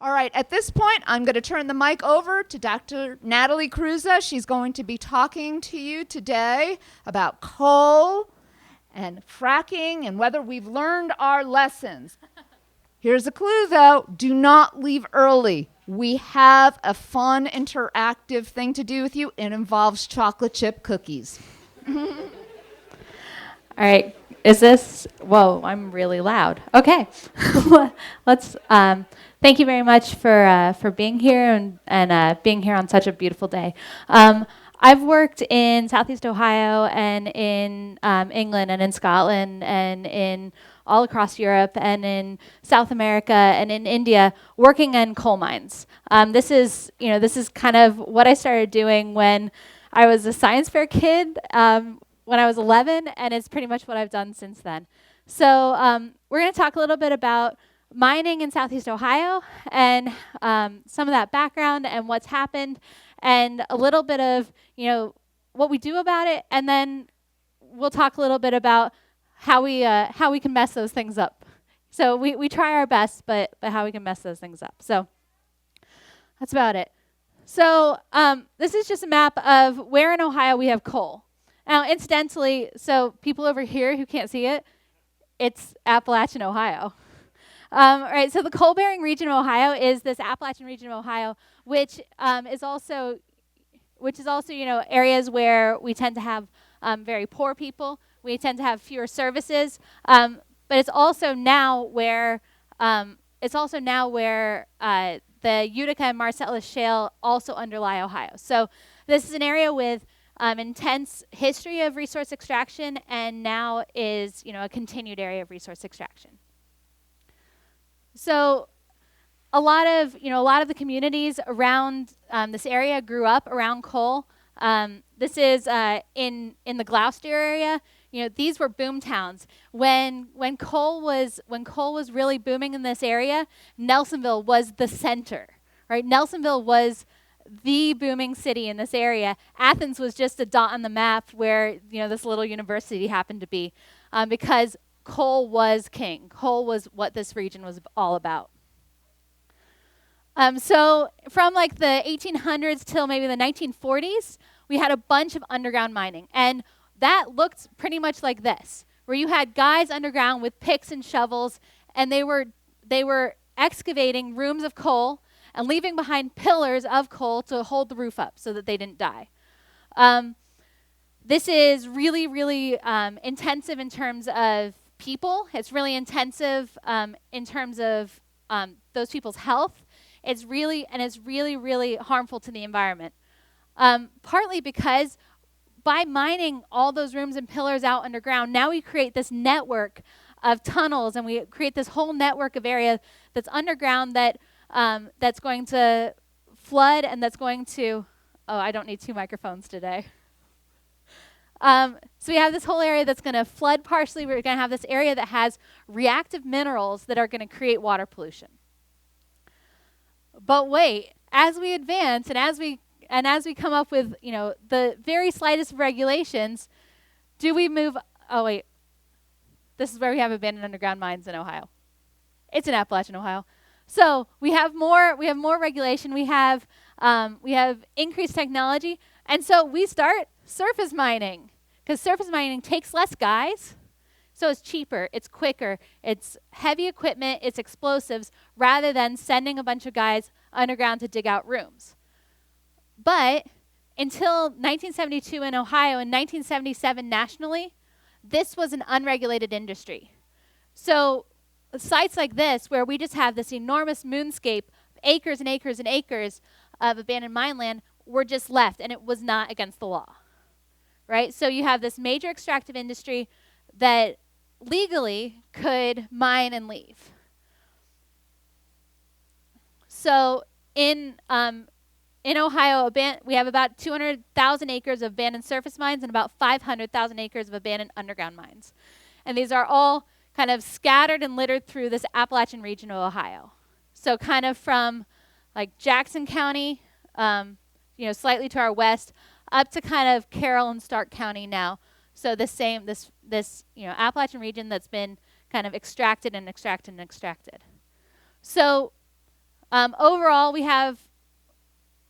All right, at this point, I'm going to turn the mic over to Dr. Natalie Kruse. She's going to be talking to you today about coal and fracking and whether we've learned our lessons. Here's a clue, though. Do not leave early. We have a fun, interactive thing to do with you. It involves chocolate chip cookies. All right. Is this? Whoa, I'm really loud. Okay. Let's. Thank you very much for being here and being here on such a beautiful day. I've worked in Southeast Ohio and in England and in Scotland and in all across Europe and in South America and in India, working in coal mines. This is kind of what I started doing when I was a science fair kid when I was 11, and it's pretty much what I've done since then. So we're going to talk a little bit about mining in Southeast Ohio and some of that background and what's happened, and a little bit of what we do about it, and then we'll talk a little bit about how we can mess those things up. So we try our best, but how we can mess those things up. So that's about it. So this is just a map of where in Ohio we have coal. Now, incidentally, so people over here who can't see it, it's Appalachian, Ohio. Right, so the coal-bearing region of Ohio is this Appalachian region of Ohio, which is also areas where we tend to have very poor people. We tend to have fewer services, but it's also now where the Utica and Marcellus Shale also underlie Ohio. So this is an area with intense history of resource extraction, and now is a continued area of resource extraction. So a lot of the communities around this area grew up around coal. This is in the Gloucester area. These were boom towns. When coal was really booming in this area, Nelsonville was the center. Right? Nelsonville was the booming city in this area. Athens was just a dot on the map where this little university happened to be, because coal was king. Coal was what this region was all about. So from like the 1800s till maybe the 1940s, we had a bunch of underground mining, and that looked pretty much like this, where you had guys underground with picks and shovels, and they were excavating rooms of coal and leaving behind pillars of coal to hold the roof up so that they didn't die. This is really, really intensive in terms of people. It's really intensive in terms of those people's health. It's really, really harmful to the environment. Partly because by mining all those rooms and pillars out underground, now we create this network of tunnels, and we create this whole network of area that's underground that's going to flood, and that's going to, I don't need two microphones today. So we have this whole area that's going to flood partially. We're going to have this area that has reactive minerals that are going to create water pollution. But wait, as we advance and as we come up with the very slightest of regulations, do we move? Oh wait, this is where we have abandoned underground mines in Ohio. It's in Appalachian, Ohio. So we have more regulation. We have increased technology, and so we start surface mining, because surface mining takes less guys, so it's cheaper, it's quicker, it's heavy equipment, it's explosives, rather than sending a bunch of guys underground to dig out rooms. But until 1972 in Ohio and 1977 nationally, this was an unregulated industry. So sites like this, where we just have this enormous moonscape, acres and acres and acres of abandoned mine land, were just left, and it was not against the law, right? So you have this major extractive industry that legally could mine and leave. So in Ohio, we have about 200,000 acres of abandoned surface mines and about 500,000 acres of abandoned underground mines. And these are all kind of scattered and littered through this Appalachian region of Ohio. So kind of from like Jackson County, slightly to our west, up to kind of Carroll and Stark County now. So this Appalachian region that's been kind of extracted and extracted and extracted. So Overall, we have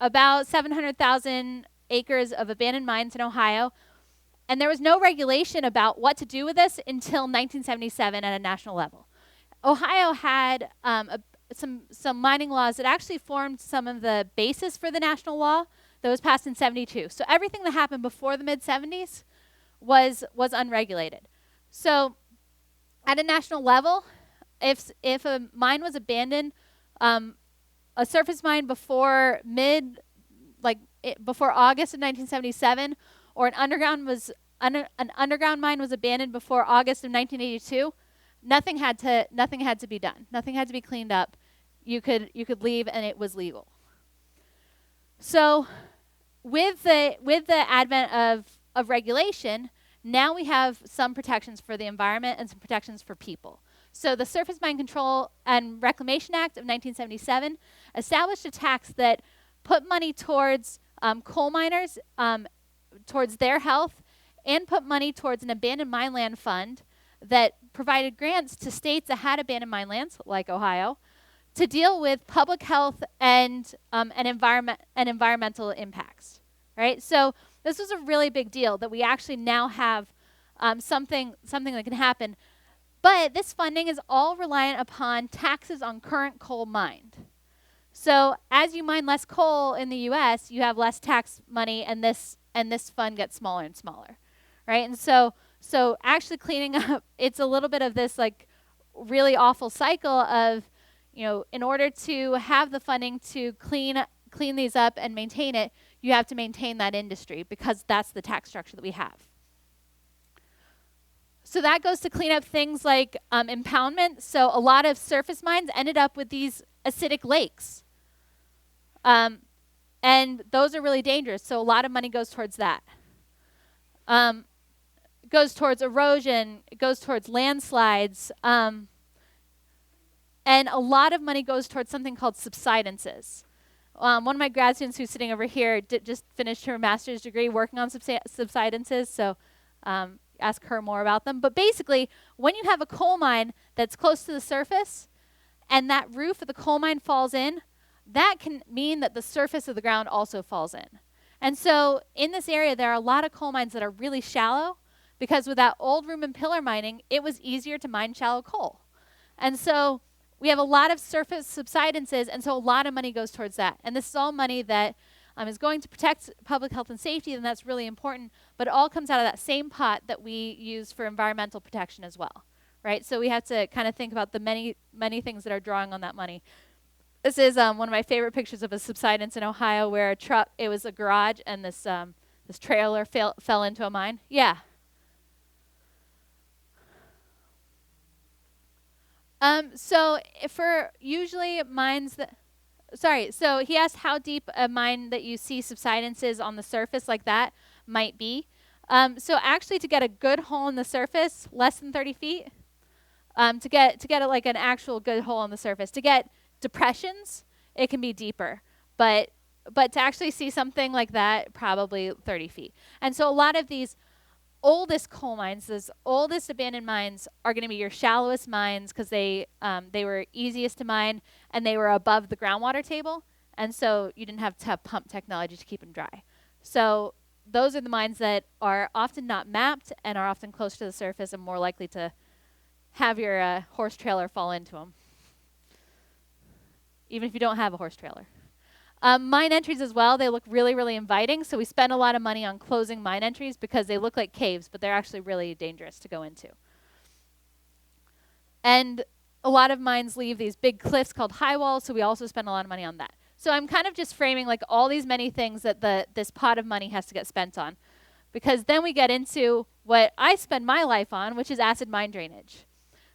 about 700,000 acres of abandoned mines in Ohio, and there was no regulation about what to do with this until 1977 at a national level. Ohio had some mining laws that actually formed some of the basis for the national law that was passed in 72. So everything that happened before the mid-70s was unregulated. So at a national level, if a mine was abandoned, a surface mine before before August of 1977, or an underground mine was abandoned before August of 1982, nothing had to be done. Nothing had to be cleaned up. You could leave, and it was legal. So, with the advent of regulation, now we have some protections for the environment and some protections for people. So the Surface Mine Control and Reclamation Act of 1977 established a tax that put money towards coal miners, towards their health, and put money towards an abandoned mine land fund that provided grants to states that had abandoned mine lands, like Ohio, to deal with public health and environmental impacts. Right? So this was a really big deal that we actually now have something that can happen. But this funding is all reliant upon taxes on current coal mined. So as you mine less coal in the U.S., you have less tax money, and this fund gets smaller and smaller, right? And so actually cleaning up, it's a little bit of this like really awful cycle of, in order to have the funding to clean these up and maintain it, you have to maintain that industry because that's the tax structure that we have. So that goes to clean up things like impoundment. So a lot of surface mines ended up with these acidic lakes. And those are really dangerous. So a lot of money goes towards that. It goes towards erosion. It goes towards landslides. And a lot of money goes towards something called subsidences. One of my grad students who's sitting over here just finished her master's degree working on subsidences. So ask her more about them. But basically, when you have a coal mine that's close to the surface and that roof of the coal mine falls in, that can mean that the surface of the ground also falls in. And so in this area, there are a lot of coal mines that are really shallow because with that old room and pillar mining, it was easier to mine shallow coal. And so we have a lot of surface subsidences, and so a lot of money goes towards that. And this is all money that is going to protect public health and safety, and that's really important, but it all comes out of that same pot that we use for environmental protection as well, right? So we have to kind of think about the many, many things that are drawing on that money. This is one of my favorite pictures of a subsidence in Ohio where it was a garage, and this trailer fell into a mine. Yeah. So for usually mines that... Sorry, so he asked how deep a mine that you see subsidences on the surface like that might be. So actually to get a good hole in the surface, less than 30 feet. To get like an actual good hole in the surface. To get depressions, it can be deeper. But to actually see something like that, probably 30 feet. And so a lot of these oldest coal mines, those oldest abandoned mines, are going to be your shallowest mines because they were easiest to mine and they were above the groundwater table, and so you didn't have to have pump technology to keep them dry. So those are the mines that are often not mapped and are often close to the surface and more likely to have your horse trailer fall into them, even if you don't have a horse trailer. Mine entries as well, they look really, really inviting. So we spend a lot of money on closing mine entries because they look like caves, but they're actually really dangerous to go into. And a lot of mines leave these big cliffs called high walls, so we also spend a lot of money on that. So I'm kind of just framing like all these many things that this pot of money has to get spent on. Because then we get into what I spend my life on, which is acid mine drainage.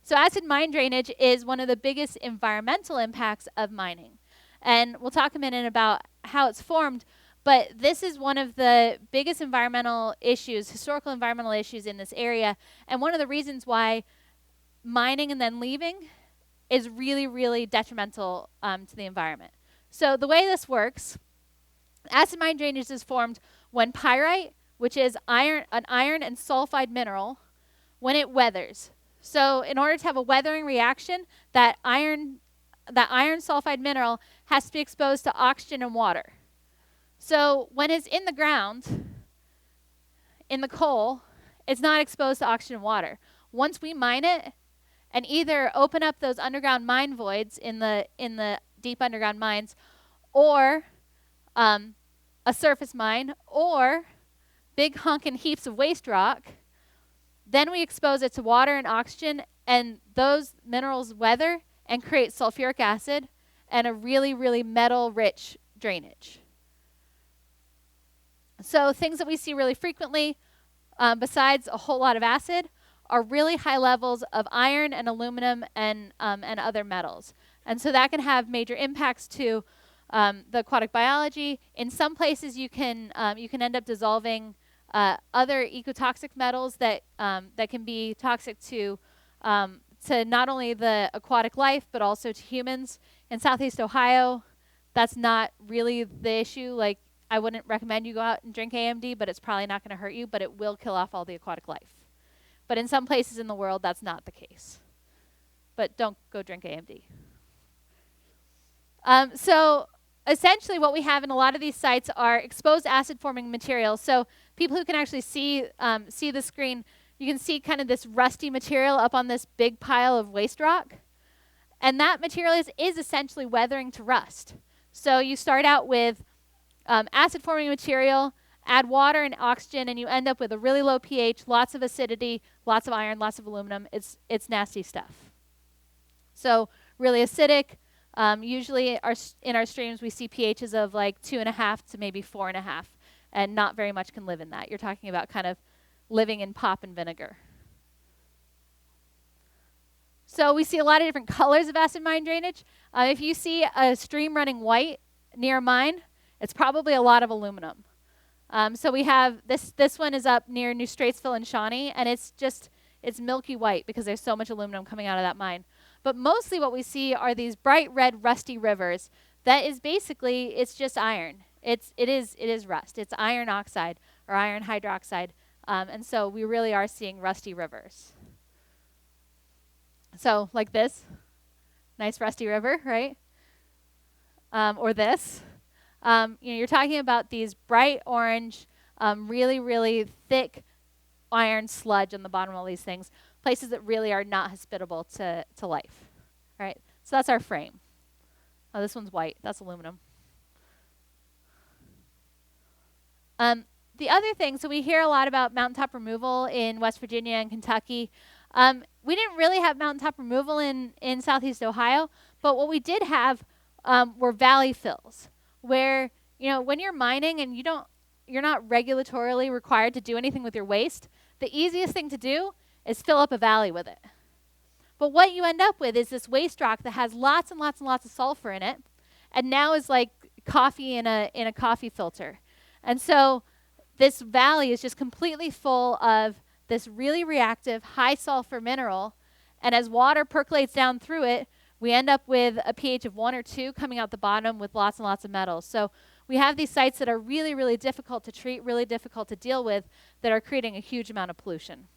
So acid mine drainage is one of the biggest environmental impacts of mining. And we'll talk a minute about how it's formed, but this is one of the biggest environmental issues, historical environmental issues in this area, and one of the reasons why mining and then leaving is really, really detrimental to the environment. So the way this works, acid mine drainage is formed when pyrite, which is an iron and sulfide mineral, when it weathers. So in order to have a weathering reaction, that iron sulfide mineral has to be exposed to oxygen and water. So when it's in the ground, in the coal, it's not exposed to oxygen and water. Once we mine it and either open up those underground mine voids in the deep underground mines, or a surface mine, or big honkin' heaps of waste rock, then we expose it to water and oxygen, and those minerals weather and create sulfuric acid and a really, really metal-rich drainage. So things that we see really frequently, besides a whole lot of acid, are really high levels of iron and aluminum and other metals. And so that can have major impacts to the aquatic biology. In some places, you can end up dissolving other ecotoxic metals that can be toxic to not only the aquatic life but also to humans. In Southeast Ohio, that's not really the issue. Like, I wouldn't recommend you go out and drink AMD, but it's probably not going to hurt you, but it will kill off all the aquatic life. But in some places in the world, that's not the case. But don't go drink AMD. So essentially what we have in a lot of these sites are exposed acid-forming materials. So people who can actually see the screen, you can see kind of this rusty material up on this big pile of waste rock. And that material is essentially weathering to rust. So you start out with acid-forming material, add water and oxygen, and you end up with a really low pH, lots of acidity, lots of iron, lots of aluminum. It's nasty stuff. So really acidic. Usually in our streams we see pHs of like 2.5 to maybe 4.5, and not very much can live in that. You're talking about kind of living in pop and vinegar. So we see a lot of different colors of acid mine drainage. If you see a stream running white near a mine, it's probably a lot of aluminum. So we have this one is up near New Straitsville and Shawnee, and it's milky white because there's so much aluminum coming out of that mine. But mostly what we see are these bright red rusty rivers. That is basically, it's just iron. It is rust. It's iron oxide or iron hydroxide. And so we really are seeing rusty rivers. So like this, nice rusty river, right? Or this. You're talking about these bright orange, really, really thick iron sludge on the bottom of all these things, places that really are not hospitable to life. All right, so that's our frame. Oh, this one's white. That's aluminum. The other thing, so we hear a lot about mountaintop removal in West Virginia and Kentucky. We didn't really have mountaintop removal in Southeast Ohio, but what we did have were valley fills, where when you're mining and you're not regulatorily required to do anything with your waste, the easiest thing to do is fill up a valley with it. But what you end up with is this waste rock that has lots and lots and lots of sulfur in it, and now is like coffee in a coffee filter. And so this valley is just completely full of this really reactive high sulfur mineral, and as water percolates down through it, we end up with a pH of 1 or 2 coming out the bottom with lots and lots of metals. So we have these sites that are really, really difficult to treat, really difficult to deal with, that are creating a huge amount of pollution.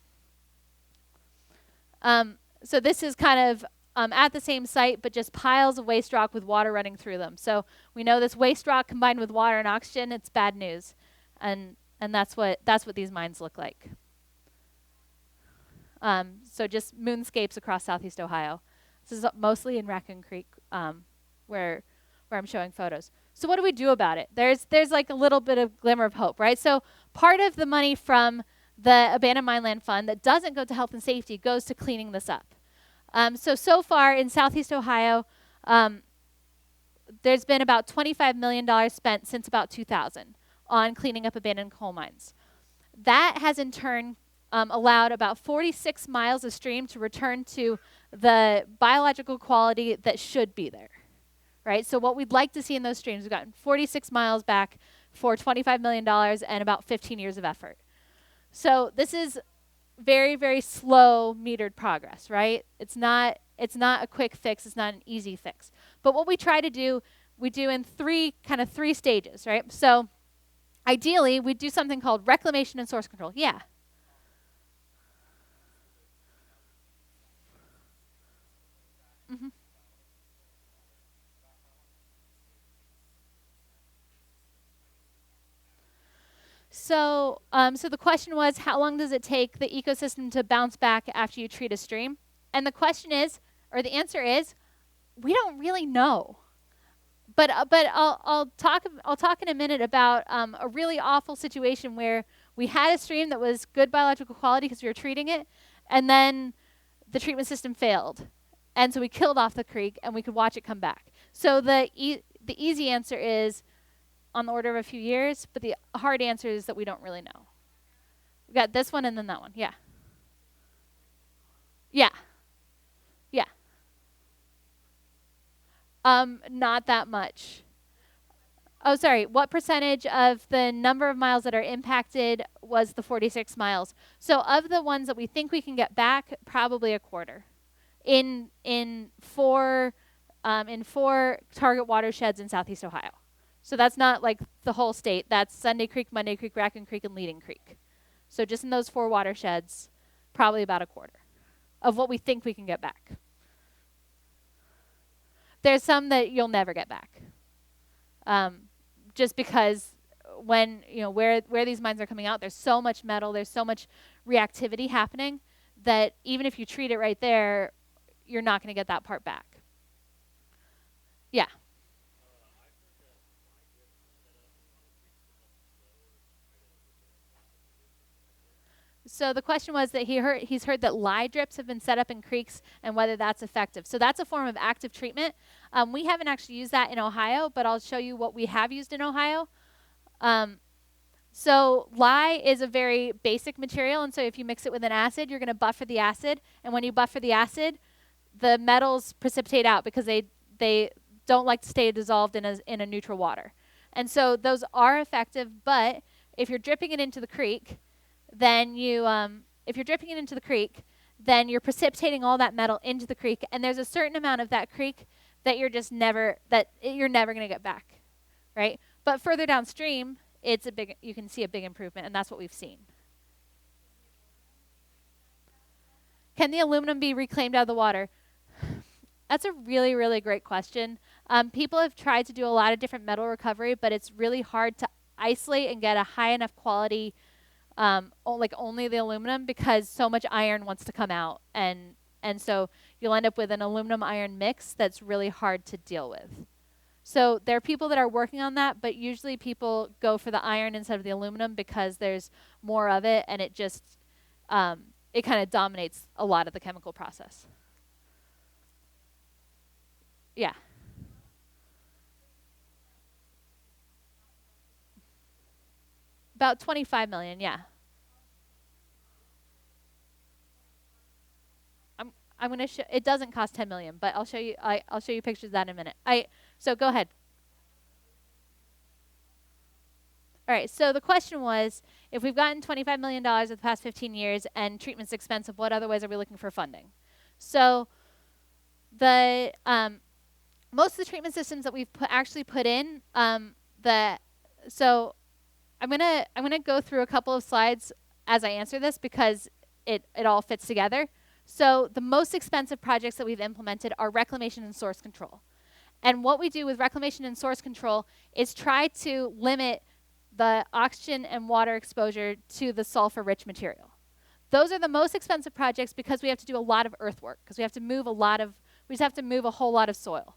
So this is kind of at the same site, but just piles of waste rock with water running through them. So we know this waste rock combined with water and oxygen, it's bad news. And that's what these mines look like. So just moonscapes across Southeast Ohio. This is mostly in Raccoon Creek, where I'm showing photos. So what do we do about it? There's like a little bit of glimmer of hope, right? So part of the money from the Abandoned Mineland Fund that doesn't go to health and safety goes to cleaning this up. So far in Southeast Ohio, there's been about $25 million spent since about 2000 on cleaning up abandoned coal mines. That has in turn allowed about 46 miles of stream to return to the biological quality that should be there, right? So what we'd like to see in those streams, we've gotten 46 miles back for $25 million and about 15 years of effort. So this is very, very slow metered progress, right? It's not a quick fix. It's not an easy fix. But what we try to do, we do in three stages, right? So ideally, we do something called reclamation and source control. Yeah. So, so the question was, how long does it take the ecosystem to bounce back after you treat a stream? And the question is, or the answer is, we don't really know. But I'll talk in a minute about a really awful situation where we had a stream that was good biological quality because we were treating it, and then the treatment system failed, and so we killed off the creek, and we could watch it come back. So the easy answer is on the order of a few years, but the hard answer is that we don't really know. We got this one and then that one. Yeah. Yeah. Yeah. Not that much. Oh, sorry. What percentage of the number of miles that are impacted was the 46 miles? So of the ones that we think we can get back, probably a quarter. In four target watersheds in Southeast Ohio. So that's not like the whole state. That's Sunday Creek, Monday Creek, Raccoon Creek, and Leading Creek. So just in those 4 watersheds, probably about a quarter of what we think we can get back. There's some that you'll never get back. Just because when, where these mines are coming out, there's so much metal, there's so much reactivity happening that even if you treat it right there, you're not going to get that part back. Yeah. So the question was that he's heard that lye drips have been set up in creeks and whether that's effective. So that's a form of active treatment. We haven't actually used that in Ohio, but I'll show you what we have used in Ohio. So lye is a very basic material, and so if you mix it with an acid, you're going to buffer the acid. And when you buffer the acid, the metals precipitate out because they don't like to stay dissolved in a neutral water. And so those are effective, but if you're dripping it into the creek, then if you're dripping it into the creek, then you're precipitating all that metal into the creek, and there's a certain amount of that creek that you're never going to get back, right? But further downstream, you can see a big improvement, and that's what we've seen. Can the aluminum be reclaimed out of the water? That's a really, really great question. People have tried to do a lot of different metal recovery, but it's really hard to isolate and get a high enough quality like only the aluminum because so much iron wants to come out, and so you'll end up with an aluminum iron mix that's really hard to deal with. So there are people that are working on that, but usually people go for the iron instead of the aluminum because there's more of it, and it just it kind of dominates a lot of the chemical process. Yeah. About 25 million, yeah. I'm going to show, it doesn't cost 10 million, but I'll show you pictures of that in a minute. So go ahead. All right, so the question was, if we've gotten $25 million over the past 15 years and treatment's expensive, what other ways are we looking for funding? So the most of the treatment systems that we've actually put in, so I'm gonna go through a couple of slides as I answer this because it all fits together. So the most expensive projects that we've implemented are reclamation and source control. And what we do with reclamation and source control is try to limit the oxygen and water exposure to the sulfur-rich material. Those are the most expensive projects because we have to do a lot of earthwork, because we just have to move a whole lot of soil.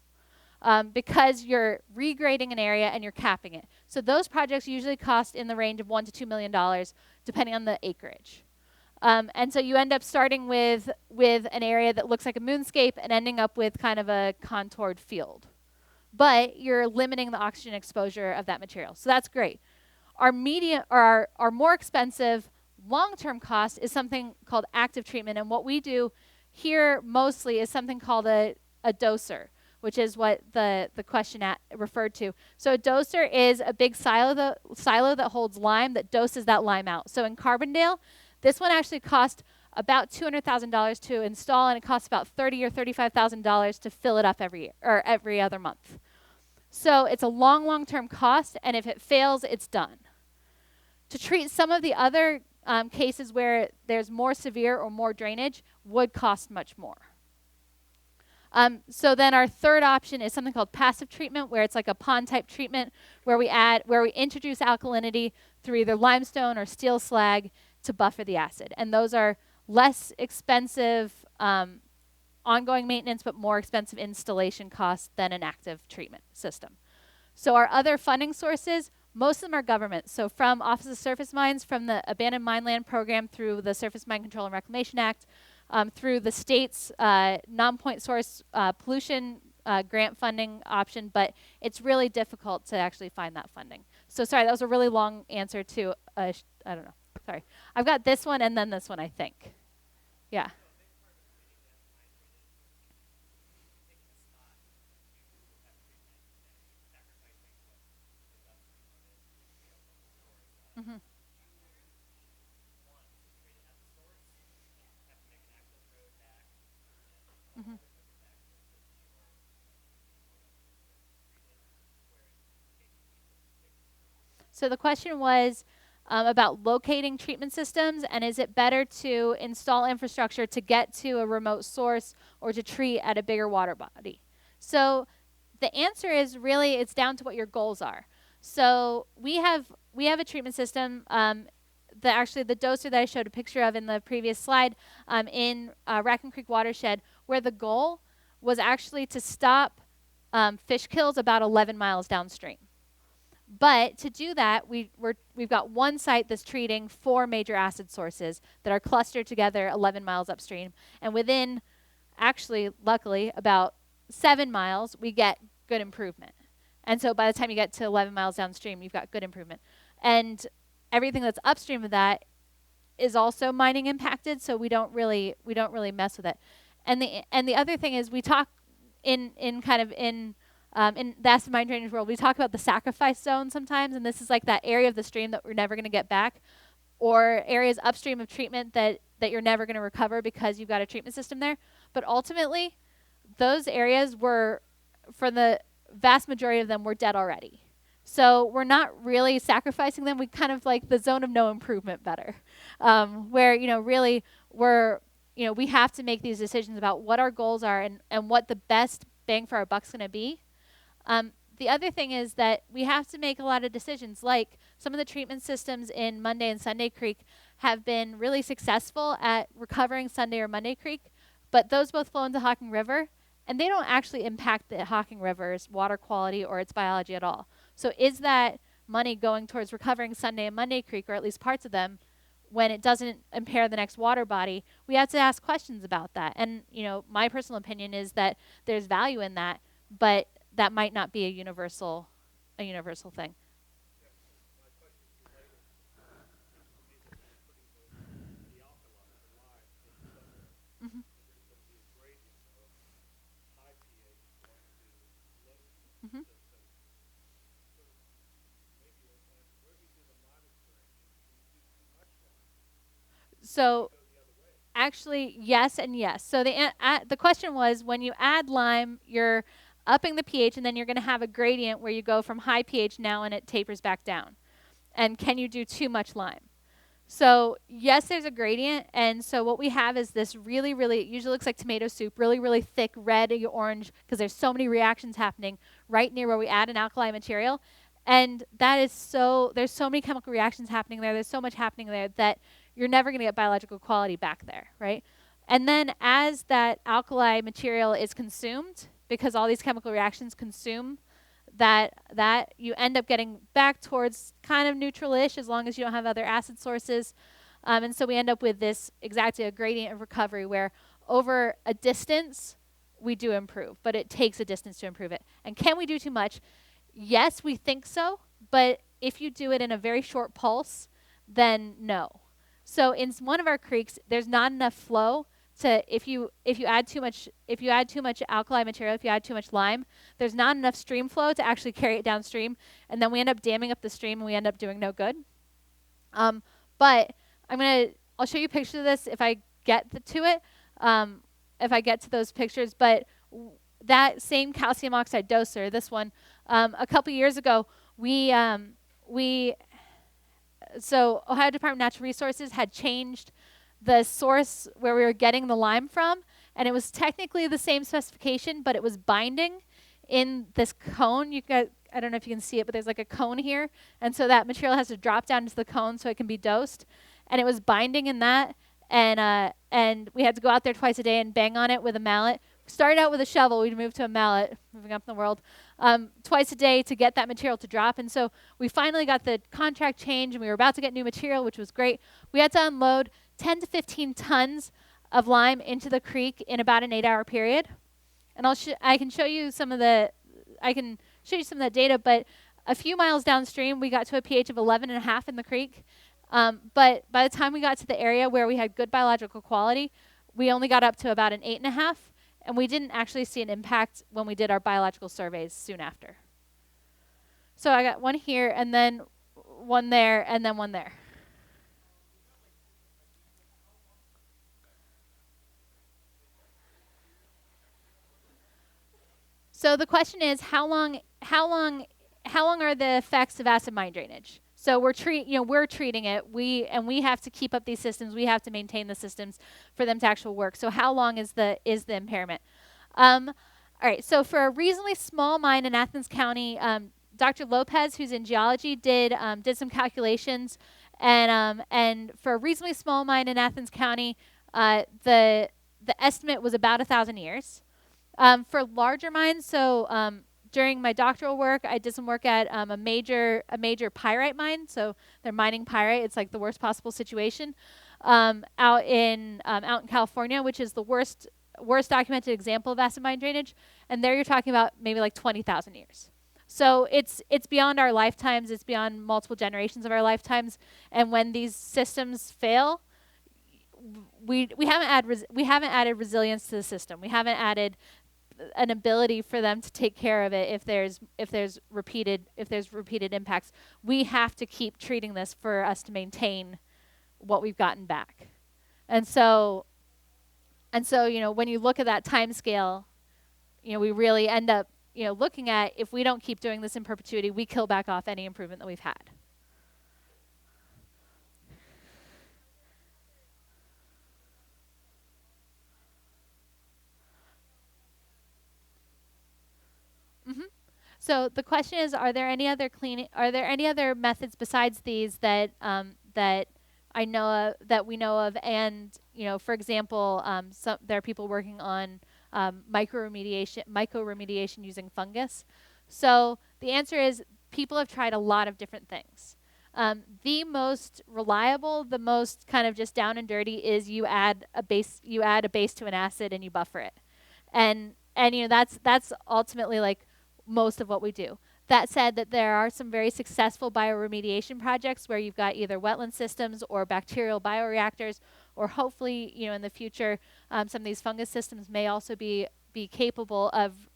Because you're regrading an area and you're capping it. So those projects usually cost in the range of $1 to $2 million, depending on the acreage. And so you end up starting with an area that looks like a moonscape and ending up with kind of a contoured field. But you're limiting the oxygen exposure of that material. So that's great. Our more expensive long-term cost is something called active treatment. And what we do here mostly is something called a doser, which is what the question referred to. So a doser is a big silo that holds lime that doses that lime out. So in Carbondale, this one actually cost about $200,000 to install, and it costs about $30,000 or $35,000 to fill it up every year or every other month. So it's a long-term cost, and if it fails, it's done. To treat some of the other cases where there's more severe or more drainage would cost much more. So then our third option is something called passive treatment, where it's like a pond type treatment, where we introduce alkalinity through either limestone or steel slag to buffer the acid. And those are less expensive ongoing maintenance, but more expensive installation costs than an active treatment system. So our other funding sources, most of them are government. So from Office of Surface Mines, from the Abandoned Mine Land Program, through the Surface Mine Control and Reclamation Act, through the state's non-point source pollution grant funding option, but it's really difficult to actually find that funding. So sorry, that was a really long answer to, I don't know, sorry. I've got this one and then this one, I think. Yeah. Mm-hmm. Mm-hmm. So the question was about locating treatment systems, and is it better to install infrastructure to get to a remote source or to treat at a bigger water body? So the answer is really it's down to what your goals are. So we have a treatment system. The doser that I showed a picture of in the previous slide in Raccoon Creek watershed, where the goal was actually to stop fish kills about 11 miles downstream. But to do that, we've got one site that's treating 4 major acid sources that are clustered together 11 miles upstream. And within, actually, luckily, about 7 miles, we get good improvement. And so by the time you get to 11 miles downstream, you've got good improvement. And everything that's upstream of that is also mining impacted, so we don't really mess with it. And the other thing is we talk in the acid mine drainage world, we talk about the sacrifice zone sometimes, and this is like that area of the stream that we're never going to get back, or areas upstream of treatment that you're never going to recover because you've got a treatment system there. But ultimately, those areas were, for the vast majority of them, were dead already. So we're not really sacrificing them. We kind of like the zone of no improvement better, where really we have to make these decisions about what our goals are and what the best bang for our buck's going to be. The other thing is that we have to make a lot of decisions, like some of the treatment systems in Monday and Sunday Creek have been really successful at recovering Sunday or Monday Creek, but those both flow into Hocking River, and they don't actually impact the Hocking River's water quality or its biology at all. So is that money going towards recovering Sunday and Monday Creek, or at least parts of them, when it doesn't impair the next water body? We have to ask questions about that. And my personal opinion is that there's value in that, but that might not be a universal thing. Mm-hmm. Mm-hmm. So actually, yes and yes. So the question was, when you add lime, you're upping the pH, and then you're going to have a gradient where you go from high pH now and it tapers back down. And can you do too much lime? So yes, there's a gradient, and so what we have is this really, really, it usually looks like tomato soup, really, really thick red orange, because there's so many reactions happening right near where we add an alkali material. And there's so many chemical reactions happening there, there's so much happening there that you're never going to get biological quality back there, right? And then as that alkali material is consumed, because all these chemical reactions consume that you end up getting back towards kind of neutral-ish as long as you don't have other acid sources. And so we end up with this exactly a gradient of recovery where over a distance we do improve, but it takes a distance to improve it. And can we do too much? Yes, we think so, but if you do it in a very short pulse, then no. So in one of our creeks, there's not enough flow to if you add too much alkali material, if you add too much lime, there's not enough stream flow to actually carry it downstream, and then we end up damming up the stream and we end up doing no good. But I'll show you pictures of this if I get to it, if I get to those pictures. But that same calcium oxide doser, this one, a couple years ago, so Ohio Department of Natural Resources had changed the source where we were getting the lime from, And it was technically the same specification, but it was binding in this cone. You got, I don't know if you can see it, but there's like a cone here. And so that material has to drop down into the cone so it can be dosed. And it was binding in that. And we had to go out there twice a day and bang on it with a mallet. Started out with a shovel, we moved to a mallet, moving up in the world, twice a day to get that material to drop. And so we finally got the contract changed, and we were about to get new material, which was great. We had to unload 10 to 15 tons of lime into the creek in about an 8-hour period. And I can show you some of the data, but a few miles downstream, we got to a pH of 11.5 in the creek. But by the time we got to the area where we had good biological quality, we only got up to about an 8.5, and we didn't actually see an impact when we did our biological surveys soon after. So I got one here, and then one there, and then one there. So the question is, how long are the effects of acid mine drainage? So we're treating it. We have to keep up these systems. We have to maintain the systems for them to actually work. So how long is the impairment? All right. So for a reasonably small mine in Athens County, Dr. Lopez, who's in geology, did some calculations, and for a reasonably small mine in Athens County, the estimate was about 1,000 years. For larger mines, so during my doctoral work, I did some work at a major pyrite mine. So they're mining pyrite. It's like the worst possible situation out in California, which is the worst documented example of acid mine drainage. And there you're talking about maybe like 20,000 years. So it's beyond our lifetimes. It's beyond multiple generations of our lifetimes. And when these systems fail, we haven't added resilience to the system. We haven't added an ability for them to take care of it if there's repeated impacts. We have to keep treating this for us to maintain what we've gotten back. And so when you look at that time scale, we really end up looking at, if we don't keep doing this in perpetuity, we kill back off any improvement that we've had. So the question is, are there any other methods besides these that that we know of? And for example, there are people working on micro-remediation using fungus. So the answer is, people have tried a lot of different things. The most reliable, the most kind of just down and dirty, is you add a base to an acid and you buffer it, and that's ultimately like most of what we do. That said, that there are some very successful bioremediation projects where you've got either wetland systems or bacterial bioreactors, or hopefully, in the future, some of these fungus systems may also be capable of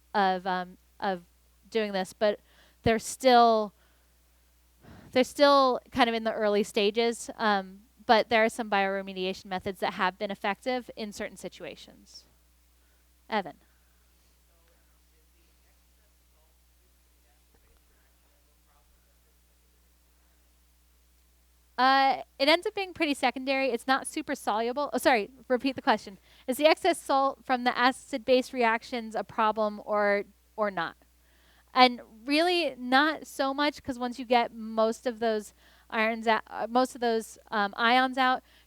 doing this, but they're still kind of in the early stages. But there are some bioremediation methods that have been effective in certain situations. Evan. It ends up being pretty secondary. It's not super soluble. Oh, sorry, repeat the question. Is the excess salt from the acid-base reactions a problem or not? And really not so much, because once you get most of those ions out,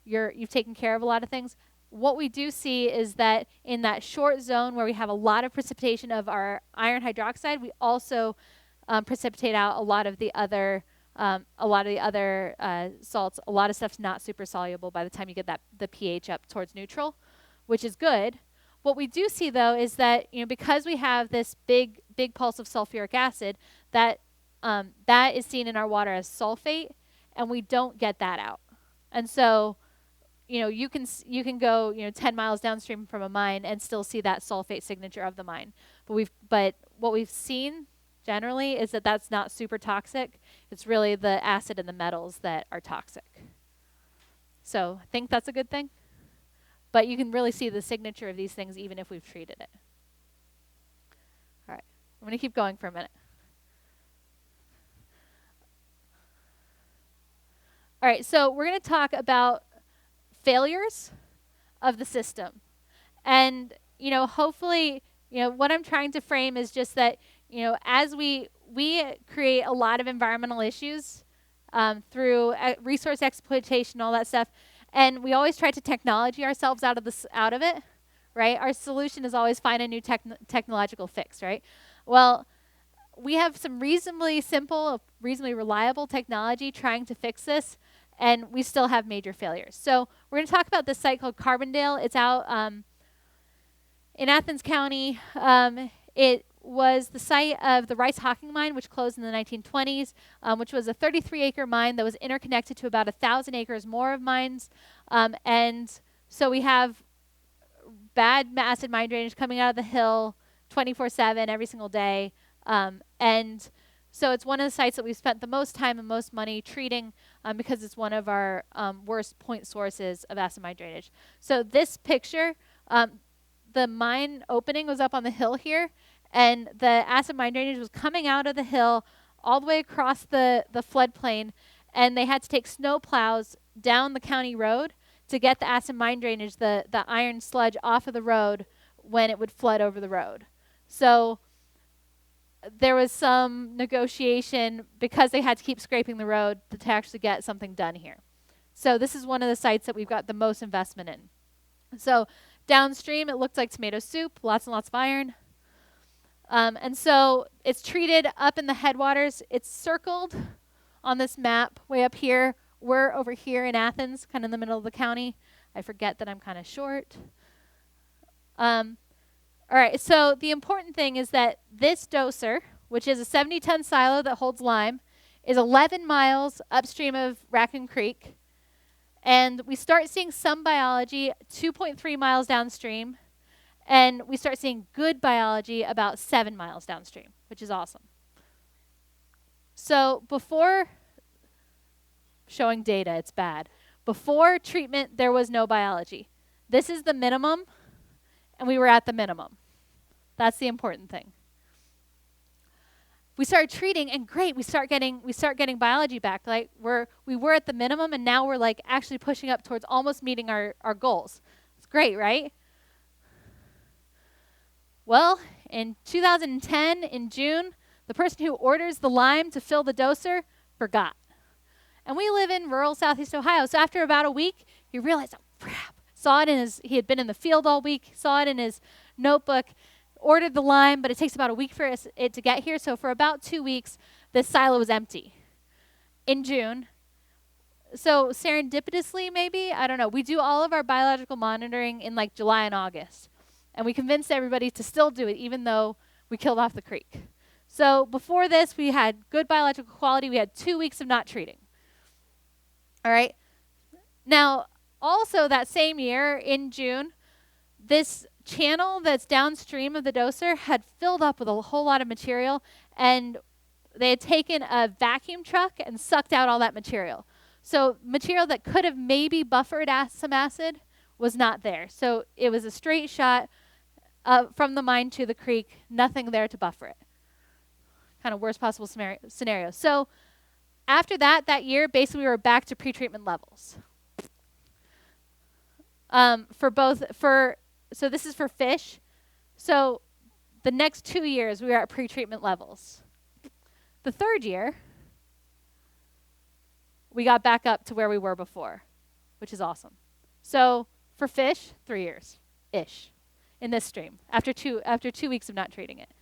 you've taken care of a lot of things. What we do see is that in that short zone where we have a lot of precipitation of our iron hydroxide, we also precipitate out a lot of the other salts. A lot of stuff's not super soluble by the time you get the pH up towards neutral, which is good. What we do see, though, is that because we have this big pulse of sulfuric acid, that is seen in our water as sulfate, and we don't get that out. And so you can go 10 miles downstream from a mine and still see that sulfate signature of the mine. But what we've seen generally is that that's not super toxic. It's really the acid and the metals that are toxic. So I think that's a good thing. But you can really see the signature of these things even if we've treated it. All right, I'm going to keep going for a minute. All right, so we're going to talk about failures of the system. And hopefully, what I'm trying to frame is just that, as we create a lot of environmental issues through resource exploitation, all that stuff, and we always try to technology ourselves out of it, right? Our solution is always find a new technological fix, right? Well, we have some reasonably simple, reasonably reliable technology trying to fix this, and we still have major failures. So we're going to talk about this site called Carbondale. It's out in Athens County. It was the site of the Rice-Hocking mine, which closed in the 1920s, which was a 33-acre mine that was interconnected to about 1,000 acres more of mines. And so we have bad acid mine drainage coming out of the hill 24/7 every single day. And so it's one of the sites that we've spent the most time and most money treating because it's one of our worst point sources of acid mine drainage. So this picture, the mine opening was up on the hill here, and the acid mine drainage was coming out of the hill all the way across the floodplain, and they had to take snow plows down the county road to get the acid mine drainage, the iron sludge off of the road when it would flood over the road. So there was some negotiation because they had to keep scraping the road to actually get something done here. So this is one of the sites that we've got the most investment in. So downstream, it looked like tomato soup, lots and lots of iron. And so it's treated up in the headwaters. It's circled on this map way up here. We're over here in Athens, kind of in the middle of the county. I forget that I'm kind of short. All right, so the important thing is that this doser, which is a 70-ton silo that holds lime, is 11 miles upstream of Raccoon Creek. And we start seeing some biology 2.3 miles downstream. And we start seeing good biology about 7 miles downstream, which is awesome. So before showing data, it's bad. Before treatment, there was no biology. This is the minimum, and we were at the minimum. That's the important thing. We started treating, and great, we start getting biology back. Like we were at the minimum, and now we're like actually pushing up towards almost meeting our goals. It's great, right? Well, in 2010, in June, the person who orders the lime to fill the doser forgot. And we live in rural Southeast Ohio, so after about a week, he realized, oh crap. He had been in the field all week, saw it in his notebook, ordered the lime, but it takes about a week for it to get here. So for about 2 weeks, this silo was empty in June. So serendipitously, maybe, I don't know, we do all of our biological monitoring in like July and August. And we convinced everybody to still do it, even though we killed off the creek. So before this, we had good biological quality. We had 2 weeks of not treating. All right. Now, also that same year in June, this channel that's downstream of the doser had filled up with a whole lot of material, and they had taken a vacuum truck and sucked out all that material. So material that could have maybe buffered some acid was not there. So it was a straight shot from the mine to the creek, nothing there to buffer it. Kind of worst possible scenario. So after that year, basically we were back to pretreatment levels. So this is for fish. So the next 2 years, we were at pretreatment levels. The third year, we got back up to where we were before, which is awesome. So for fish, 3 years-ish in this stream, after 2 weeks of not treating it.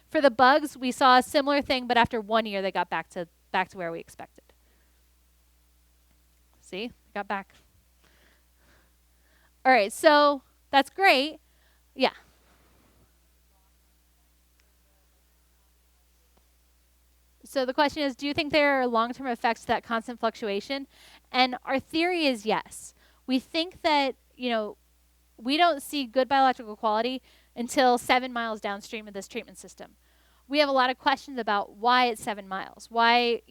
For the bugs, we saw a similar thing, but after 1 year, they got back to where we expected. See? Got back. All right, so that's great. Yeah. So the question is, do you think there are long-term effects to that constant fluctuation? And our theory is yes. We think that, we don't see good biological quality until 7 miles downstream of this treatment system. We have a lot of questions about why it's 7 miles. Why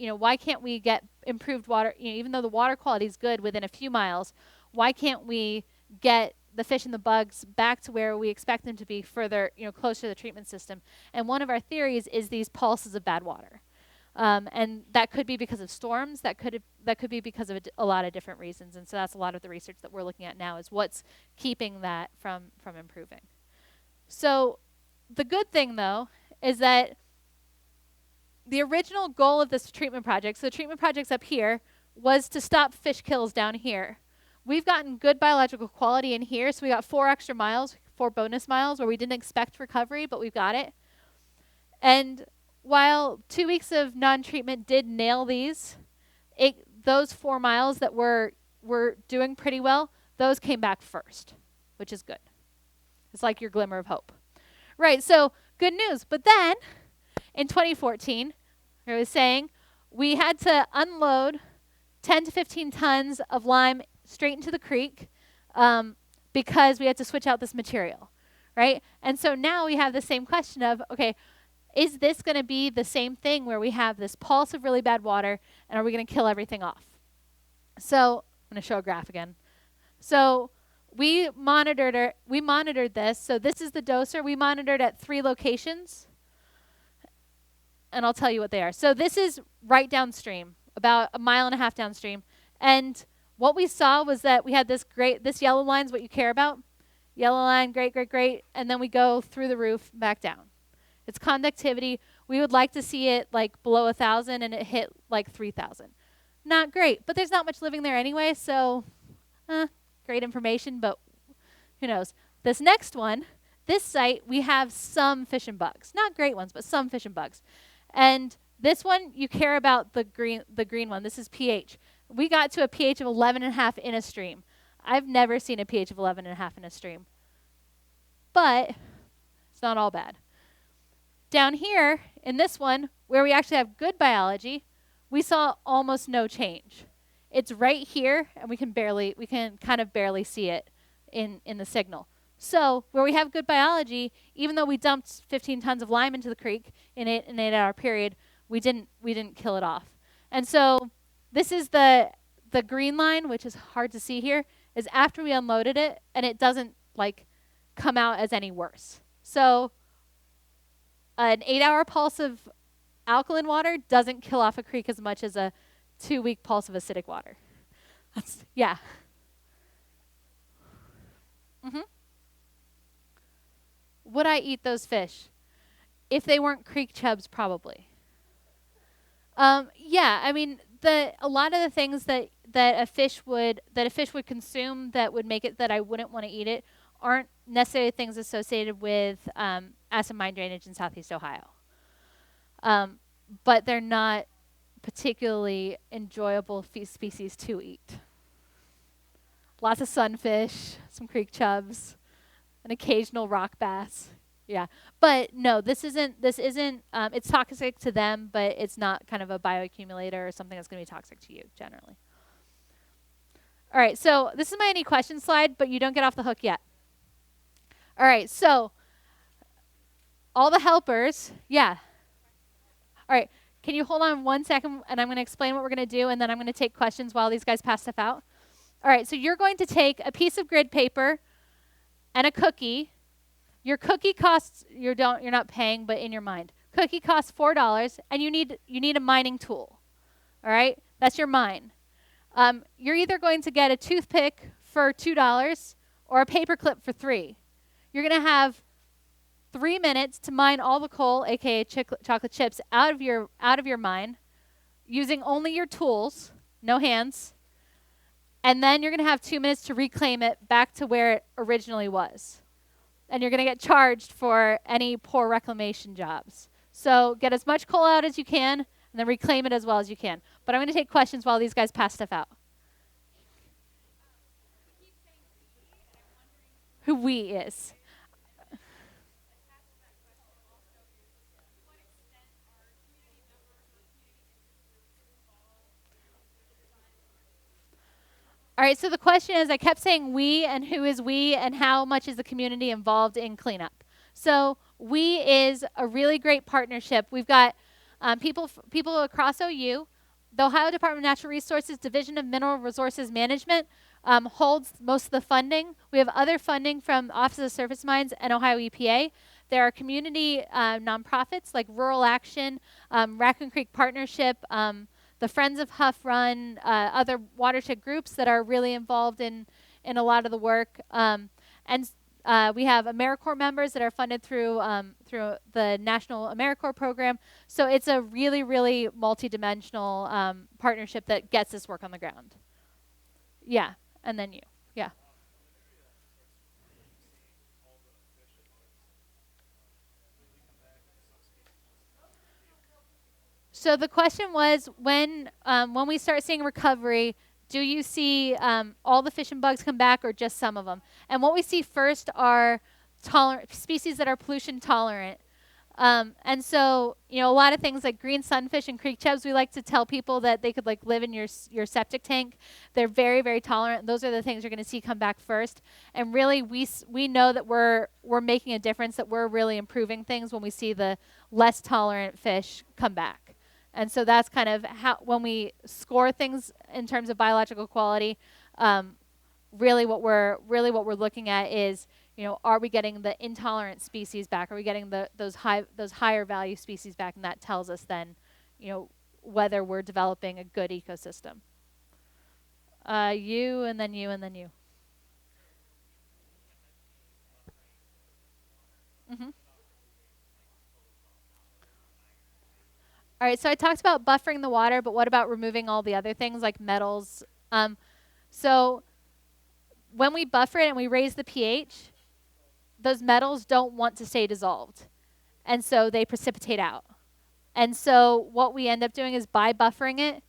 can't we get improved water, even though the water quality is good within a few miles, why can't we get the fish and the bugs back to where we expect them to be further, closer to the treatment system? And one of our theories is these pulses of bad water. And that could be because of storms. That could be because of a lot of different reasons. And so that's a lot of the research that we're looking at now is what's keeping that from improving. So the good thing, though, is that the original goal of this treatment project, so the treatment project's up here, was to stop fish kills down here. We've gotten good biological quality in here, so we got 4 extra miles, 4 bonus miles, where we didn't expect recovery, but we've got it. And while 2 weeks of non-treatment did nail these, those 4 miles that were doing pretty well, those came back first, which is good. It's like your glimmer of hope. Right, so good news. But then, in 2014, I was saying, we had to unload 10 to 15 tons of lime straight into the creek because we had to switch out this material, right? And so now we have the same question of, okay, is this going to be the same thing where we have this pulse of really bad water, and are we going to kill everything off? So I'm going to show a graph again. So we monitored this. So this is the doser. We monitored at 3 locations, and I'll tell you what they are. So this is right downstream, about 1.5 miles downstream. And what we saw was that we had this yellow line is what you care about. Yellow line, great, great, great. And then we go through the roof, back down. It's conductivity. We would like to see it like below 1,000, and it hit like 3,000. Not great, but there's not much living there anyway, so great information, but who knows. This next one, this site, we have some fish and bugs. Not great ones, but some fish and bugs. And this one, you care about the green one. This is pH. We got to a pH of 11.5 in a stream. I've never seen a pH of 11.5 in a stream. But it's not all bad. Down here, in this one, where we actually have good biology, we saw almost no change. It's right here, and we can kind of barely see it in the signal. So where we have good biology, even though we dumped 15 tons of lime into the creek in an 8-hour period, we didn't kill it off. And so this is the green line, which is hard to see here, is after we unloaded it, and it doesn't like come out as any worse. So an 8-hour pulse of alkaline water doesn't kill off a creek as much as a 2-week pulse of acidic water. Yeah. Would I eat those fish? If they weren't creek chubs, probably. Yeah, I mean, a lot of the things that a fish would consume that would make it that I wouldn't want to eat it aren't necessarily things associated with acid mine drainage in Southeast Ohio. But they're not particularly enjoyable species to eat. Lots of sunfish, some creek chubs, an occasional rock bass. Yeah, but no, this isn't, it's toxic to them, but it's not kind of a bioaccumulator or something that's going to be toxic to you generally. All right, so this is my any questions slide, but you don't get off the hook yet. All right, so all the helpers, yeah. All right, can you hold on 1 second, and I'm going to explain what we're going to do, and then I'm going to take questions while these guys pass stuff out. All right, so you're going to take a piece of grid paper and a cookie. Your cookie costs, you're not paying, but in your mind. Cookie costs $4, and you need a mining tool. All right, that's your mine. You're either going to get a toothpick for $2 or a paper clip for $3. You're going to have 3 minutes to mine all the coal, aka chocolate chips, out of your mine, using only your tools, no hands. And then you're going to have 2 minutes to reclaim it back to where it originally was. And you're going to get charged for any poor reclamation jobs. So get as much coal out as you can, and then reclaim it as well as you can. But I'm going to take questions while these guys pass stuff out. Who we is. All right, so the question is, I kept saying we, and who is we, and how much is the community involved in cleanup? So we is a really great partnership. We've got people across OU. The Ohio Department of Natural Resources Division of Mineral Resources Management holds most of the funding. We have other funding from Office of Surface Mines and Ohio EPA. There are community nonprofits like Rural Action, Raccoon Creek Partnership, the Friends of Huff Run, other watershed groups that are really involved in a lot of the work. And We have AmeriCorps members that are funded through the National AmeriCorps program. So it's a really, really multi-dimensional partnership that gets this work on the ground. Yeah, and then you. Yeah. So the question was, when we start seeing recovery, do you see all the fish and bugs come back or just some of them? And what we see first are species that are pollution tolerant. And so, a lot of things like green sunfish and creek chubs, we like to tell people that they could like live in your septic tank. They're very, very tolerant. Those are the things you're going to see come back first. And really, we know that we're making a difference, that we're really improving things when we see the less tolerant fish come back. And so that's kind of how, when we score things in terms of biological quality, really what we're looking at is, are we getting the intolerant species back? Are we getting those higher value species back? And that tells us then, whether we're developing a good ecosystem. You, and then you, and then you. Mm-hmm. All right, so I talked about buffering the water, but what about removing all the other things like metals? So when we buffer it and we raise the pH, those metals don't want to stay dissolved. And so they precipitate out. And so what we end up doing is by buffering it,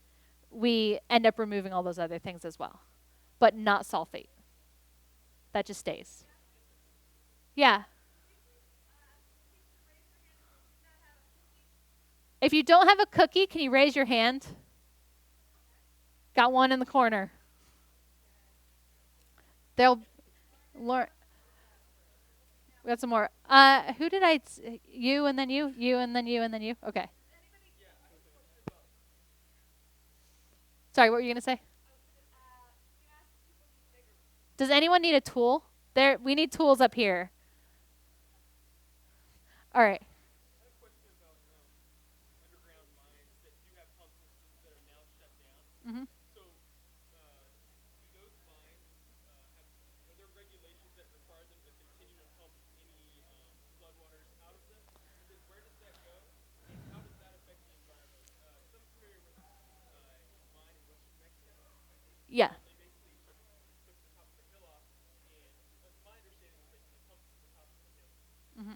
we end up removing all those other things as well, but not sulfate. That just stays. Yeah. If you don't have a cookie, can you raise your hand? Got one in the corner. They'll learn. We got some more. Who did you and then you? You and then you and then you? Okay. Sorry, what were you going to say? Does anyone need a tool? We need tools up here. All right. Mm-hmm. Yeah. Mm-hmm.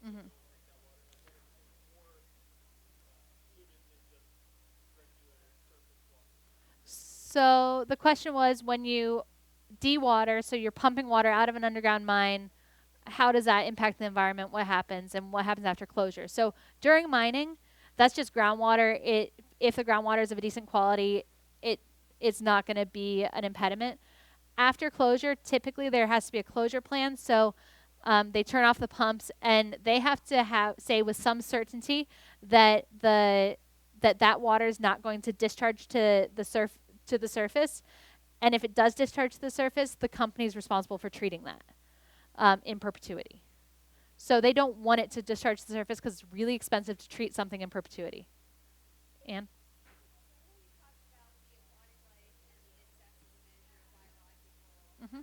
Mm-hmm. So the question was, when you dewater, so you're pumping water out of an underground mine, how does that impact the environment? What happens, and what happens after closure? So during mining, that's just groundwater. If the groundwater is of a decent quality, it's not going to be an impediment. After closure, typically there has to be a closure plan. So they turn off the pumps, and they have to say with some certainty that that water is not going to discharge to the surface. And if it does discharge to the surface, the company is responsible for treating that in perpetuity. So they don't want it to discharge to the surface because it's really expensive to treat something in perpetuity. Anne? Mm-hmm.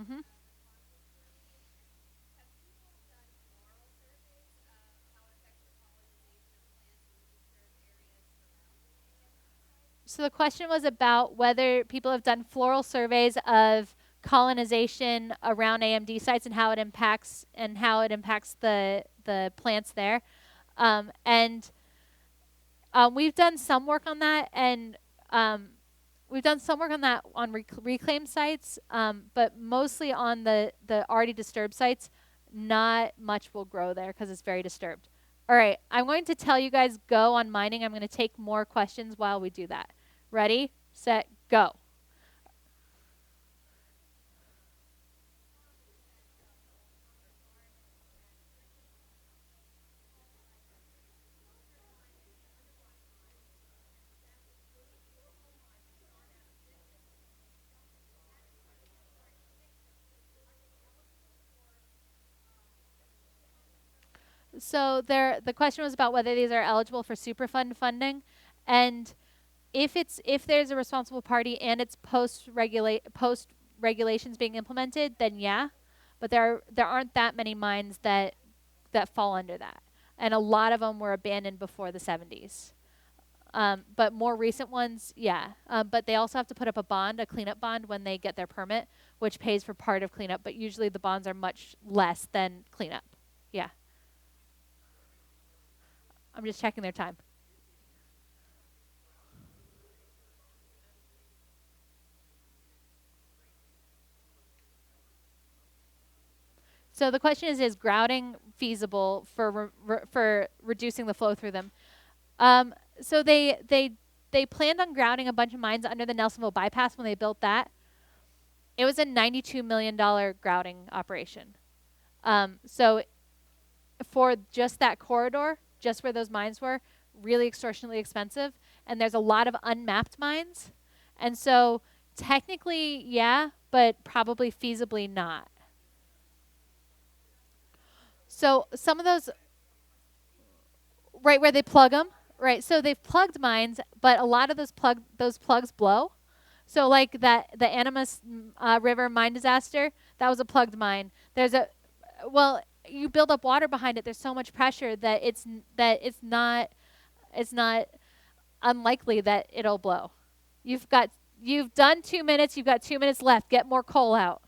Mm-hmm. So the question was about whether people have done floral surveys of colonization around AMD sites and how it impacts the plants there. And we've done some work on that, and we've done some work on that on reclaim sites, but mostly on the already disturbed sites. Not much will grow there because it's very disturbed. All right, I'm going to tell you guys go on mining. I'm going to take more questions while we do that. Ready, set, go. So the question was about whether these are eligible for Superfund funding, and if there's a responsible party and it's post regulations being implemented, then yeah, but there aren't that many mines that fall under that, and a lot of them were abandoned before the 70s. But more recent ones, yeah. But they also have to put up a bond, a cleanup bond, when they get their permit, which pays for part of cleanup. But usually the bonds are much less than cleanup. Yeah. I'm just checking their time. So the question is grouting feasible for reducing the flow through them? So they planned on grouting a bunch of mines under the Nelsonville bypass when they built that. It was a $92 million grouting operation. So for just that corridor, just where those mines were, really extortionately expensive. And there's a lot of unmapped mines. And so technically, yeah, but probably feasibly not. So some of those, right where they plug them, right? So they've plugged mines, but a lot of those plugs blow. So like the Animas River mine disaster, that was a plugged mine. Well, you build up water behind it. There's so much pressure that it's not unlikely that it'll blow. You've done 2 minutes. You've got 2 minutes left. Get more coal out.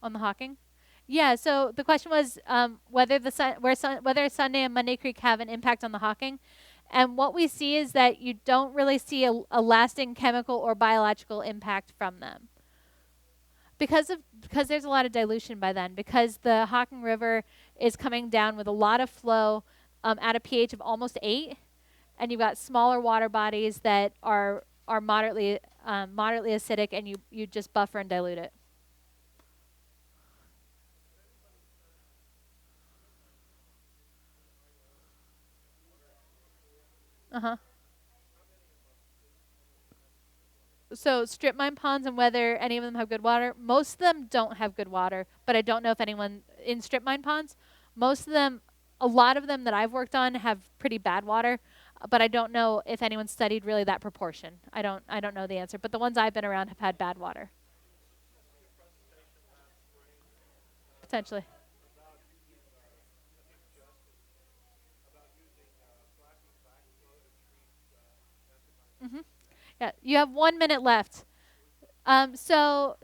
On the Hawking? Yeah, so the question was whether Sunday and Monday Creek have an impact on the Hawking. And what we see is that you don't really see a lasting chemical or biological impact from them. Because there's a lot of dilution by then, because the Hawking River is coming down with a lot of flow at a pH of almost 8, and you've got smaller water bodies that are moderately acidic, and you just buffer and dilute it. Uh-huh. So strip mine ponds and whether any of them have good water. Most of them don't have good water, but I don't know if anyone in strip mine ponds. Most of them, a lot of them that I've worked on have pretty bad water, but I don't know if anyone studied really that proportion. I don't know the answer, but the ones I've been around have had bad water. Potentially. hmm Yeah, you have 1 minute left. So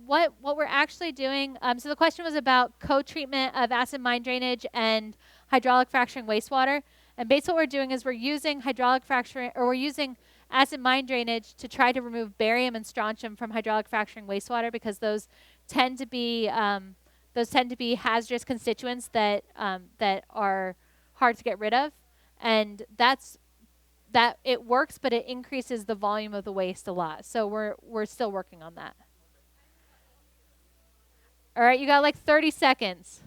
what we're actually doing, so the question was about co-treatment of acid mine drainage and hydraulic fracturing wastewater. And basically what we're doing is we're using hydraulic fracturing, or we're using acid mine drainage to try to remove barium and strontium from hydraulic fracturing wastewater, because tend to be those tend to be hazardous constituents that are hard to get rid of. And that it works, but it increases the volume of the waste a lot. So we're still working on that. All right, you got like 30 seconds.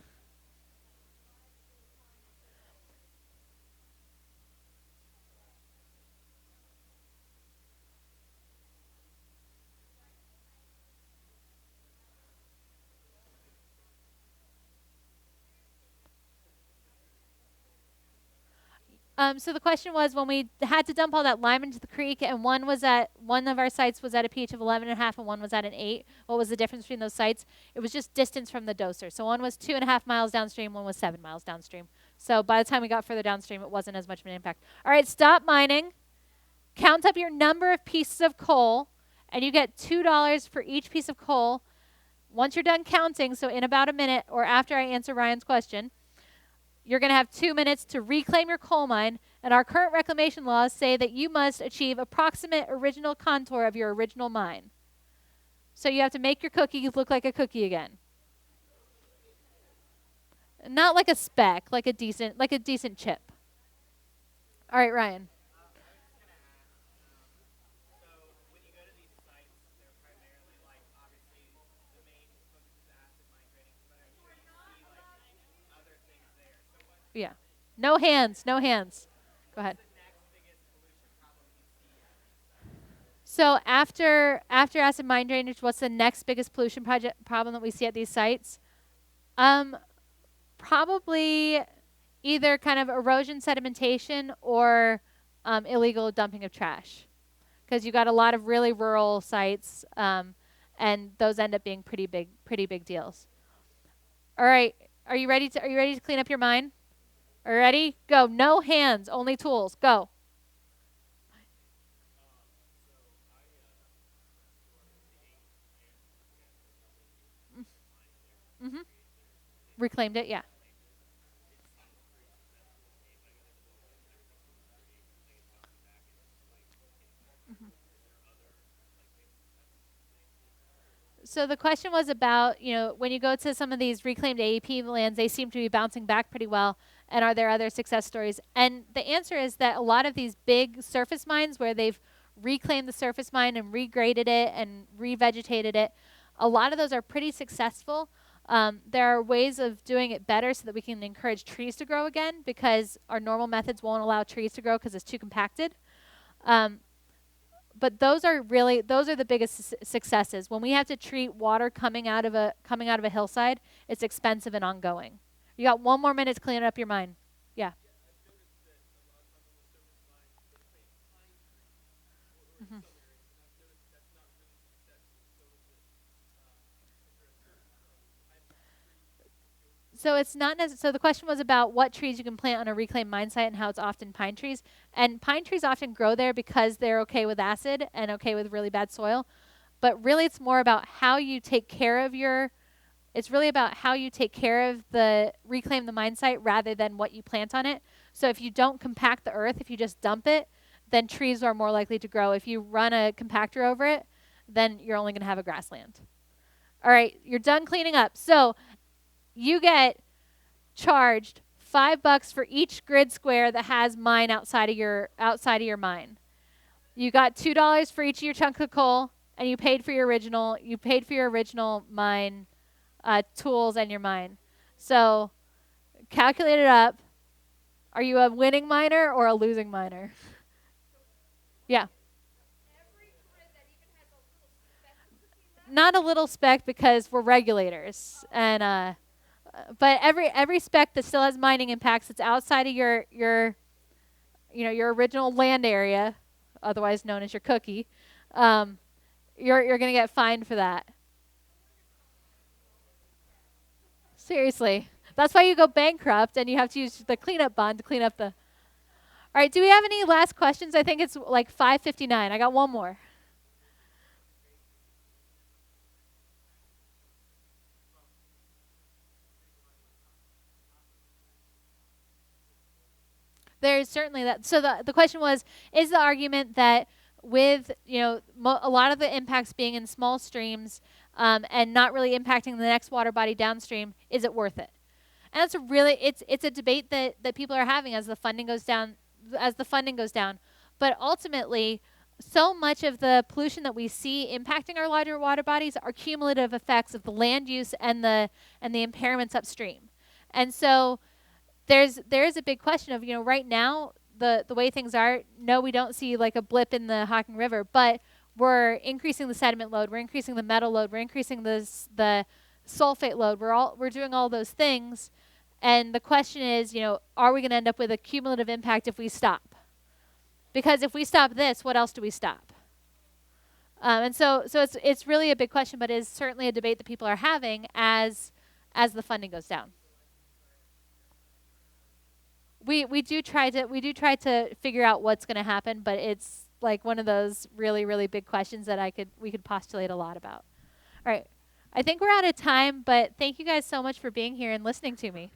So the question was, when we had to dump all that lime into the creek, and one of our sites was at a pH of 11.5 and one was at an 8. What was the difference between those sites? It was just distance from the doser. So one was 2.5 miles downstream, one was 7 miles downstream. So by the time we got further downstream, it wasn't as much of an impact. All right, stop mining. Count up your number of pieces of coal, and you get $2 for each piece of coal. Once you're done counting, so in about a minute or after I answer Ryan's question, you're going to have 2 minutes to reclaim your coal mine, and our current reclamation laws say that you must achieve approximate original contour of your original mine. So you have to make your cookie look like a cookie again. Not like a speck, like a decent chip. All right, Ryan. Yeah. No hands, no hands. Go ahead. So after acid mine drainage, what's the next biggest pollution problem that we see at these sites? Probably either kind of erosion sedimentation or illegal dumping of trash, because you got a lot of really rural sites, and those end up being pretty big deals. All right, are you ready to clean up your mine? Are you ready? Go. No hands, only tools. Go. Mm-hmm. Reclaimed it, yeah. So the question was about, when you go to some of these reclaimed AEP lands, they seem to be bouncing back pretty well. And are there other success stories? And the answer is that a lot of these big surface mines where they've reclaimed the surface mine and regraded it and revegetated it, a lot of those are pretty successful. There are ways of doing it better so that we can encourage trees to grow again, because our normal methods won't allow trees to grow because it's too compacted. But those are the biggest successes. When we have to treat water coming out of a hillside, it's expensive and ongoing. You got 1 more minute to clean up your mind. Yeah. Mm-hmm. So it's not so the question was about what trees you can plant on a reclaimed mine site and how it's often pine trees. And pine trees often grow there because they're okay with acid and okay with really bad soil. But really it's more about how you take care of the reclaim the mine site rather than what you plant on it. So if you don't compact the earth, if you just dump it, then trees are more likely to grow. If you run a compactor over it, then you're only going to have a grassland. All right, you're done cleaning up. So you get charged $5 for each grid square that has mine outside of your mine. You got $2 for each of your chunk of coal, and you paid for your original mine tools and your mine. So calculate it up. Are you a winning miner or a losing miner? Yeah. Not a little speck, because we're regulators, and but every speck that still has mining impacts, it's outside of your original land area, otherwise known as your cookie. You're gonna get fined for that. Seriously, that's why you go bankrupt and you have to use the cleanup bond to clean up the. All right, do we have any last questions? I think it's like 5:59. I got one more. There's certainly that. So the question was, is the argument that with a lot of the impacts being in small streams, and not really impacting the next water body downstream, is it worth it? And that's it's a debate that people are having as the funding goes down. But ultimately, so much of the pollution that we see impacting our larger water bodies are cumulative effects of the land use and the impairments upstream. And so there's a big question of, right now, the way things are, no, we don't see like a blip in the Hocking River, but we're increasing the sediment load, we're increasing the metal load, we're increasing the sulfate load, we're doing all those things. And the question is, are we going to end up with a cumulative impact if we stop? Because if we stop this, what else do we stop? And so it's really a big question, but it is certainly a debate that people are having as the funding goes down. We do try to figure out what's going to happen, but it's like one of those really, really big questions that we could postulate a lot about. All right. I think we're out of time, but thank you guys so much for being here and listening to me.